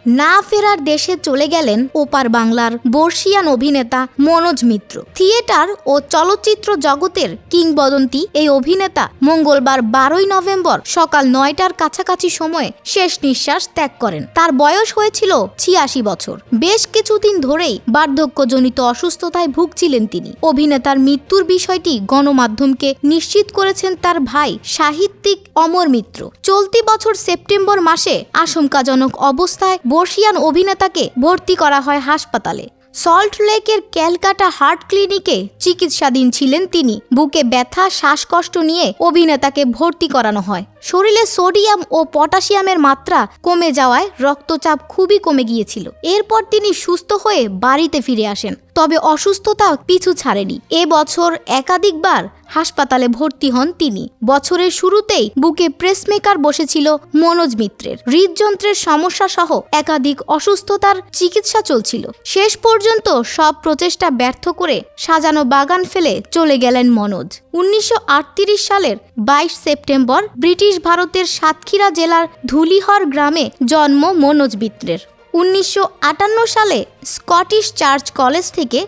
না ফেরার দেশে চলে গেলেন ওপার বাংলার বর্ষিয়ান অভিনেতা মনোজ মিত্র। থিয়েটার ও চলচ্চিত্র জগতের কিংবদন্তি এই অভিনেতা মঙ্গলবার 12ই নভেম্বর সকাল 9টার কাছাকাছি সময়ে শেষ নিঃশ্বাস ত্যাগ করেন। তার বয়স হয়েছিল 86 বছর। বেশ কিছুদিন ধরেই বার্ধক্যজনিত অসুস্থতায় ভুগছিলেন তিনি। অভিনেতার মৃত্যুর বিষয়টি গণমাধ্যমকে নিশ্চিত করেছেন তার ভাই সাহিত্যিক অমর মিত্র। চলতি বছর সেপ্টেম্বর মাসে আশঙ্কাজনক অবস্থায় বর্ষিয়ান অভিনেতাকে ভর্তি করা হয় হাসপাতালে। সল্ট লেকের ক্যালকাটা হার্ট ক্লিনিকে চিকিৎসাধীন ছিলেন তিনি। বুকে ব্যথা, শ্বাসকষ্ট নিয়ে অভিনেতাকে ভর্তি করানো হয়। শরীরে সোডিয়াম ও পটাশিয়ামের মাত্রা কমে যাওয়ায় রক্তচাপ খুবই কমে গিয়েছিল। এরপর তিনি সুস্থ হয়ে বাড়িতে ফিরে আসেন। তবে অসুস্থতা পিছু ছাড়েনি। এবছর একাধিকবার হাসপাতালে ভর্তি হন তিনি। বছরের শুরুতেই বুকে প্রেসমেকার বসেছিল মনোজ মিত্রের। হৃদযন্ত্রের সমস্যা সহ একাধিক অসুস্থতার চিকিৎসা চলছিল। শেষ পর্যন্ত সব প্রচেষ্টা ব্যর্থ করে সাজানো বাগান ফেলে চলে গেলেন মনোজ। 1938 সালের 22 সেপ্টেম্বর ব্রিটিশ ভারতের সাতক্ষীরা জেলার ধুলিহর গ্রামে জন্ম মনোজ মিত্রের। 1958 সালে স্কটিশ চার্চ কলেজ থেকে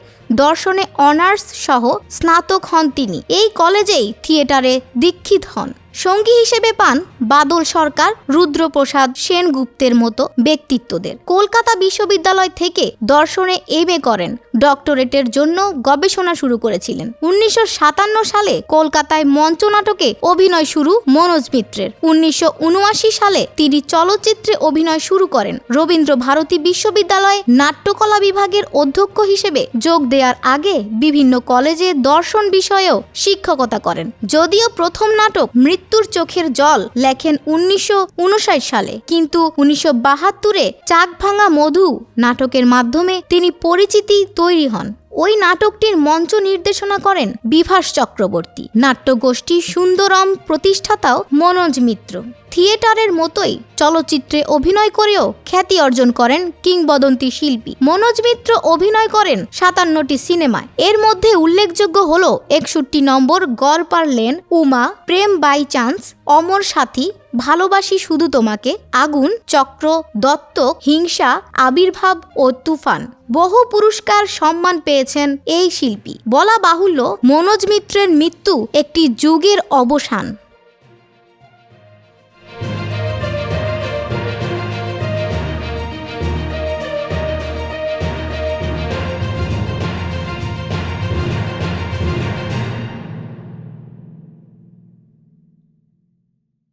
দর্শনে অনার্স সহ স্নাতক হন তিনি। এই কলেজেই থিয়েটারে দীক্ষিত হন। সঙ্গী হিসেবে পান বাদল সরকার, রুদ্রপ্রসাদ সেনগুপ্তের মতো ব্যক্তিত্বদের। কলকাতা বিশ্ববিদ্যালয় থেকে দর্শনে এমএ করেন। ডক্টরেটের জন্য গবেষণা শুরু করেছিলেন। 1957 সালে কলকাতায় মঞ্চনাটকে অভিনয় শুরু মনোজ মিত্রের। 1979 সালে তিনি চলচ্চিত্রে অভিনয় শুরু করেন। রবীন্দ্র ভারতী বিশ্ববিদ্যালয়ে নাট্যকলা বিভাগের অধ্যক্ষ হিসেবে যোগ দেওয়ার আগে বিভিন্ন কলেজে দর্শন বিষয়েও শিক্ষকতা করেন। যদিও প্রথম নাটক মৃত্যুর চোখের জল লেখেন 1959 সালে, কিন্তু 1972-এ চাকভাঙা মধু নাটকের মাধ্যমে তিনি পরিচিতি তৈরি হন। ওই নাটকটির মঞ্চ নির্দেশনা করেন বিভাস চক্রবর্তী। নাট্যগোষ্ঠী সুন্দরম প্রতিষ্ঠাতাও মনোজ মিত্র। থিয়েটারের মতোই চলচ্চিত্রে অভিনয় করেও খ্যাতি অর্জন করেন কিংবদন্তি শিল্পী। মনোজ মিত্র অভিনয় করেন 57টি সিনেমায়। এর মধ্যে উল্লেখযোগ্য হল 61 number, Garpar lane, Uma, Prem by chance, Amar Sathi, ভালোবাসি শুধু তোমাকে, আগুন, চক্র, দত্তক, হিংসা, আবির্ভাব ও তুফান। বহু পুরস্কার সম্মান পেয়েছেন এই শিল্পী। বলা বাহুল্য, মনোজ মিত্রের মৃত্যু একটি যুগের অবসান।